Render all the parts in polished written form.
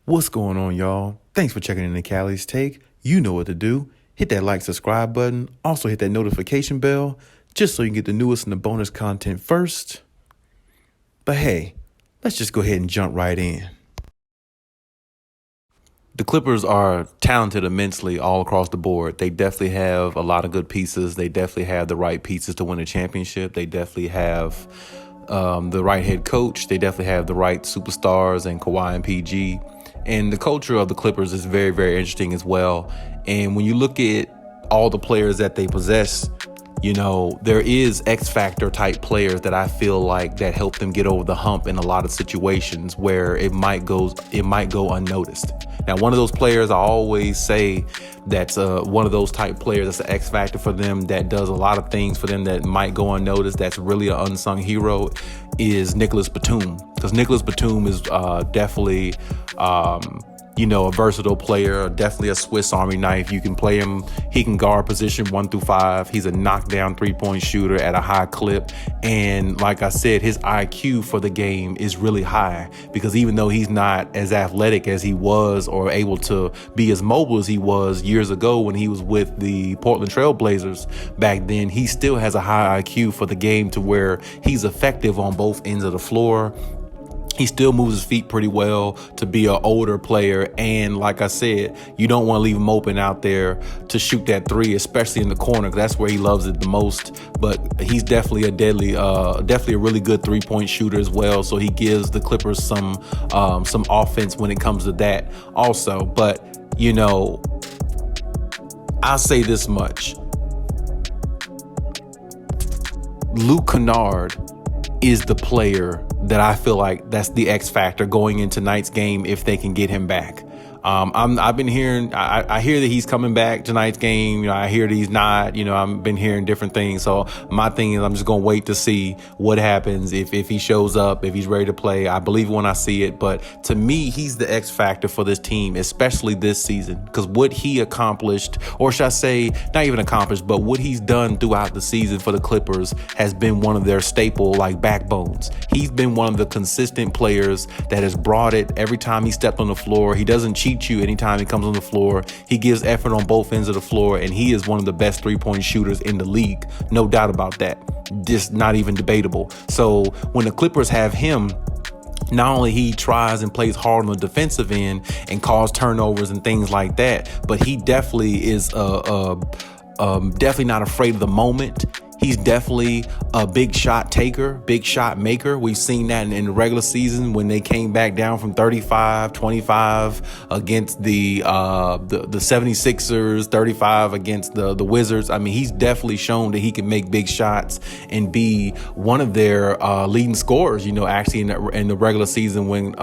What's going on, y'all? Thanks for checking in the Khaliis Take. You know what to do. Hit that like, subscribe button. Also hit that notification bell just so you can get the newest and the bonus content first. But hey, let's just go ahead and jump right in. The Clippers are talented immensely all across the board. They definitely have a lot of good pieces. They definitely have the right pieces to win a championship. They definitely have the right head coach. They definitely have the right superstars and Kawhi and PG. And the culture of the Clippers is very, very interesting as well. And when you look at all the players that they possess, you know, there is X factor type players that I feel like that help them get over the hump in a lot of situations where it might go unnoticed. Now, one of those players I always say that's one of those type players that's an X factor for them that does a lot of things for them that might go unnoticed. That's really an unsung hero is Nicholas Batum, because Nicholas Batum is definitely a versatile player, definitely a Swiss Army knife. You can play him. He can guard position 1 through 5. He's a knockdown 3-point shooter at a high clip. And like I said, his IQ for the game is really high because even though he's not as athletic as he was or able to be as mobile as he was years ago when he was with the Portland Trail Blazers back then, he still has a high IQ for the game to where he's effective on both ends of the floor. He still moves his feet pretty well to be an older player. And like I said, you don't want to leave him open out there to shoot that three, especially in the corner, because that's where he loves it the most. But he's definitely definitely a really good 3-point shooter as well. So he gives the Clippers some offense when it comes to that also. But, I'll say this much. Luke Kennard is the player that I feel like that's the X factor going into tonight's game if they can get him back. I've been hearing, I hear that he's coming back tonight's game. I hear that he's not, I've been hearing different things. So my thing is I'm just going to wait to see what happens if he shows up, if he's ready to play. I believe when I see it. But to me, he's the X factor for this team, especially this season, because what he accomplished, or should I say not even accomplished, but what he's done throughout the season for the Clippers has been one of their staple backbones. He's been one of the consistent players that has brought it every time he stepped on the floor. He doesn't cheat you anytime he comes on the floor. He gives effort on both ends of the floor, and he is one of the best 3-point shooters in the league. No doubt about that. Just not even debatable. So when the Clippers have him, not only he tries and plays hard on the defensive end and cause turnovers and things like that, but he definitely is definitely not afraid of the moment. He's definitely a big shot taker, big shot maker. We've seen that in the regular season when they came back down from 35-25 against the 76ers, 35 against the Wizards. I mean, he's definitely shown that he can make big shots and be one of their leading scorers, actually in the regular season when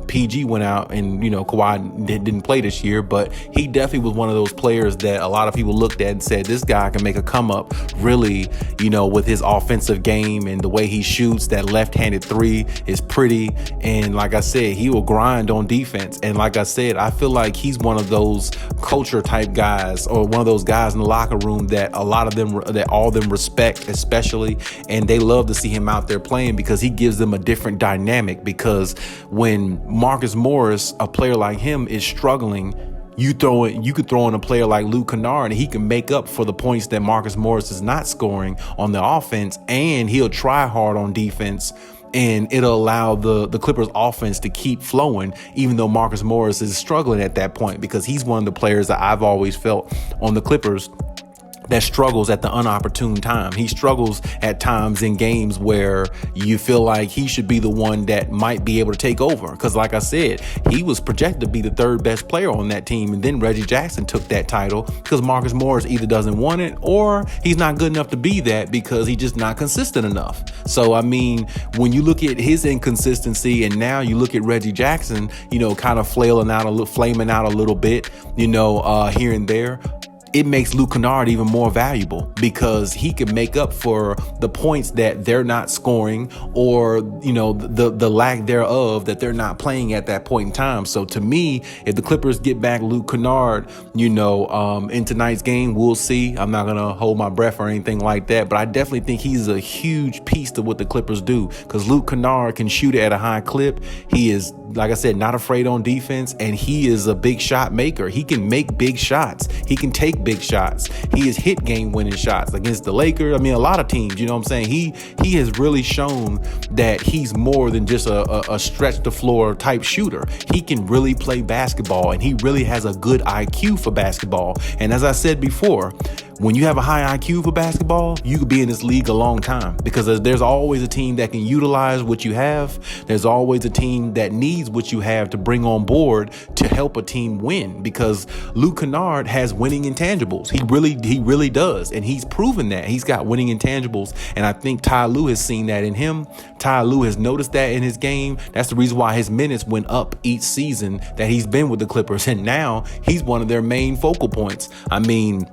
PG went out and, Kawhi didn't play this year. But he definitely was one of those players that a lot of people looked at and said, this guy can make a come up really, with his offensive game and the way he shoots. That left-handed three is pretty. And like I said, he will grind on defense. And like I said, I feel like he's one of those culture type guys, or one of those guys in the locker room that all of them respect, especially. And they love to see him out there playing because he gives them a different dynamic. Because when Marcus Morris, a player like him, is struggling, you could throw in a player like Luke Kennard and he can make up for the points that Marcus Morris is not scoring on the offense, and he'll try hard on defense, and it'll allow the Clippers offense to keep flowing, even though Marcus Morris is struggling at that point, because he's one of the players that I've always felt on the Clippers that struggles at the unopportune time. He struggles at times in games where you feel like he should be the one that might be able to take over. Because like I said, he was projected to be the third best player on that team. And then Reggie Jackson took that title because Marcus Morris either doesn't want it or he's not good enough to be that because he's just not consistent enough. So, I mean, when you look at his inconsistency and now you look at Reggie Jackson, kind of flaming out a little bit, here and there, it makes Luke Kennard even more valuable because he can make up for the points that they're not scoring or, the lack thereof that they're not playing at that point in time. So to me, if the Clippers get back Luke Kennard, in tonight's game, we'll see. I'm not going to hold my breath or anything like that, but I definitely think he's a huge piece to what the Clippers do because Luke Kennard can shoot it at a high clip. He is, like I said, not afraid on defense, and he is a big shot maker. He can make big shots. He can take big shots. He has hit game-winning shots against the Lakers. I mean, a lot of teams, you know what I'm saying? He has really shown that he's more than just a stretch the floor type shooter. He can really play basketball, and he really has a good IQ for basketball. And as I said before, when you have a high IQ for basketball, you could be in this league a long time because there's always a team that can utilize what you have. There's always a team that needs what you have to bring on board to help a team win because Luke Kennard has winning intangibles. He really does. And he's proven that. He's got winning intangibles. And I think Ty Lue has seen that in him. Ty Lue has noticed that in his game. That's the reason why his minutes went up each season that he's been with the Clippers. And now he's one of their main focal points. I mean,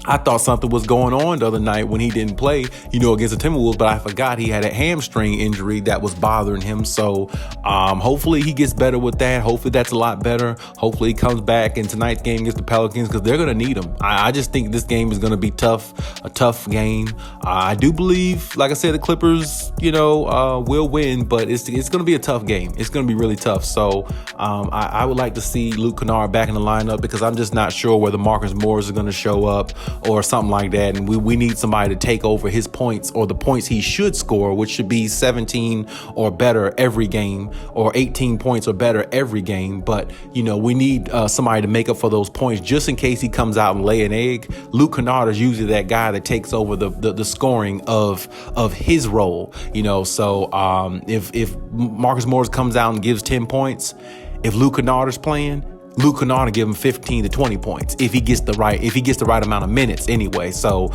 I thought something was going on the other night when he didn't play, against the Timberwolves, but I forgot he had a hamstring injury that was bothering him. So hopefully he gets better with that. Hopefully that's a lot better. Hopefully he comes back in tonight's game against the Pelicans because they're going to need him. I just think this game is going to be a tough game. I do believe, like I said, the Clippers, will win, but it's going to be a tough game. It's going to be really tough. So I would like to see Luke Kennard back in the lineup because I'm just not sure whether Marcus Morris is going to show up or something like that. And we need somebody to take over his points or the points he should score, which should be 17 or better every game or 18 points or better every game. But, we need somebody to make up for those points just in case he comes out and lay an egg. Luke Kennard is usually that guy that takes over the scoring of his role, So if Marcus Morris comes out and gives 10 points, if Luke Kennard is playing, Luke Kennard will give him 15 to 20 points if he gets the right amount of minutes anyway. So,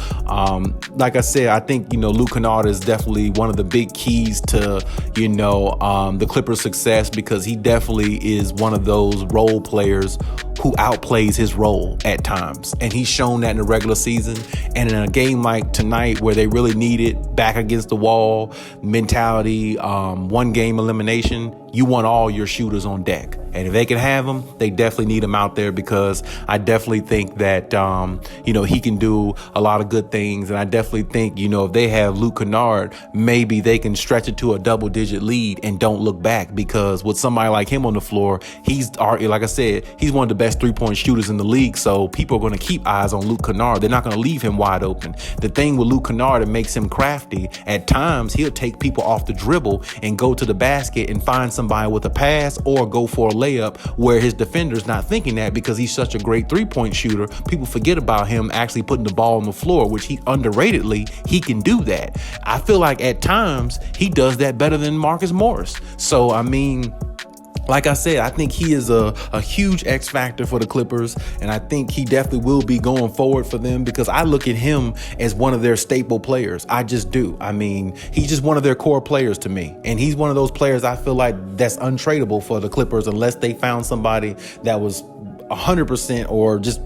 like I said, I think, Luke Kennard is definitely one of the big keys to, the Clippers' success because he definitely is one of those role players who outplays his role at times. And he's shown that in the regular season. And in a game like tonight where they really need it, back against the wall mentality, one game elimination, you want all your shooters on deck. And if they can have them, they definitely need him out there because I definitely think that, he can do a lot of good things. And I definitely think, if they have Luke Kennard, maybe they can stretch it to a double-digit lead and don't look back because with somebody like him on the floor, like I said, he's one of the best three-point shooters in the league. So people are going to keep eyes on Luke Kennard. They're not going to leave him wide open. The thing with Luke Kennard that makes him crafty, at times he'll take people off the dribble and go to the basket and find somebody with a pass or go for a layup where his defender's not thinking that because he's such a great three-point shooter. People forget about him actually putting the ball on the floor, which he underratedly, he can do that. I feel like at times he does that better than Marcus Morris. So, I mean, like I said, I think he is a huge X factor for the Clippers, and I think he definitely will be going forward for them because I look at him as one of their staple players. I just do. I mean, he's just one of their core players to me, and he's one of those players I feel like that's untradeable for the Clippers unless they found somebody that was 100% or just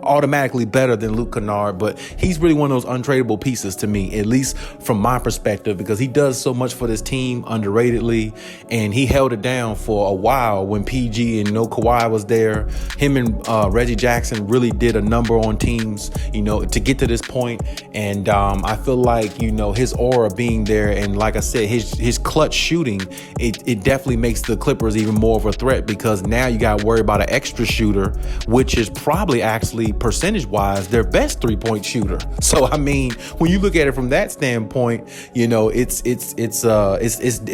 automatically better than Luke Kennard, but he's really one of those untradeable pieces to me, at least from my perspective, because he does so much for this team underratedly, and he held it down for a while when PG and Kawhi was there. Him and Reggie Jackson really did a number on teams, to get to this point, and I feel like, his aura being there, and like I said, his clutch shooting, it definitely makes the Clippers even more of a threat because now you got to worry about an extra shooter, which is probably actually percentage-wise their best three-point shooter. So I mean, when you look at it from that standpoint, it's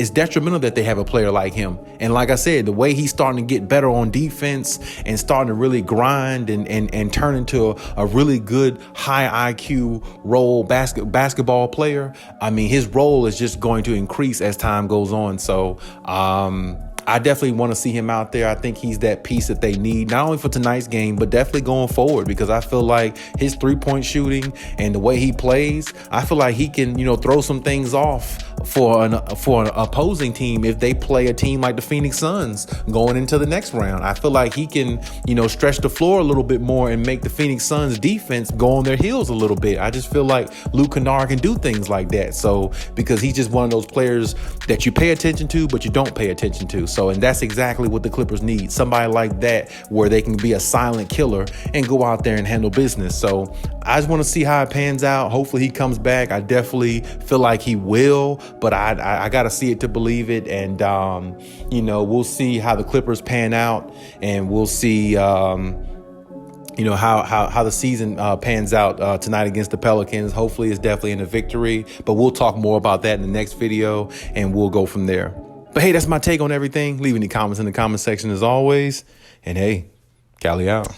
detrimental that they have a player like him. And like I said, the way he's starting to get better on defense and starting to really grind and turn into a really good high IQ role basketball player, I mean, his role is just going to increase as time goes on. So I definitely want to see him out there. I think he's that piece that they need, not only for tonight's game, but definitely going forward, because I feel like his 3-point shooting and the way he plays, I feel like he can, throw some things off for an opposing team if they play a team like the Phoenix Suns going into the next round. I feel like he can, stretch the floor a little bit more and make the Phoenix Suns defense go on their heels a little bit. I just feel like Luke Kennard can do things like that. So, because he's just one of those players that you pay attention to, but you don't pay attention to. So, and that's exactly what the Clippers need. Somebody like that where they can be a silent killer and go out there and handle business. So I just want to see how it pans out. Hopefully he comes back. I definitely feel like he will, but I got to see it to believe it. And, we'll see how the Clippers pan out, and we'll see, how the season pans out tonight against the Pelicans. Hopefully it's definitely in a victory, but we'll talk more about that in the next video, and we'll go from there. But hey, that's my take on everything. Leave any comments in the comment section as always. And hey, Khaliis out.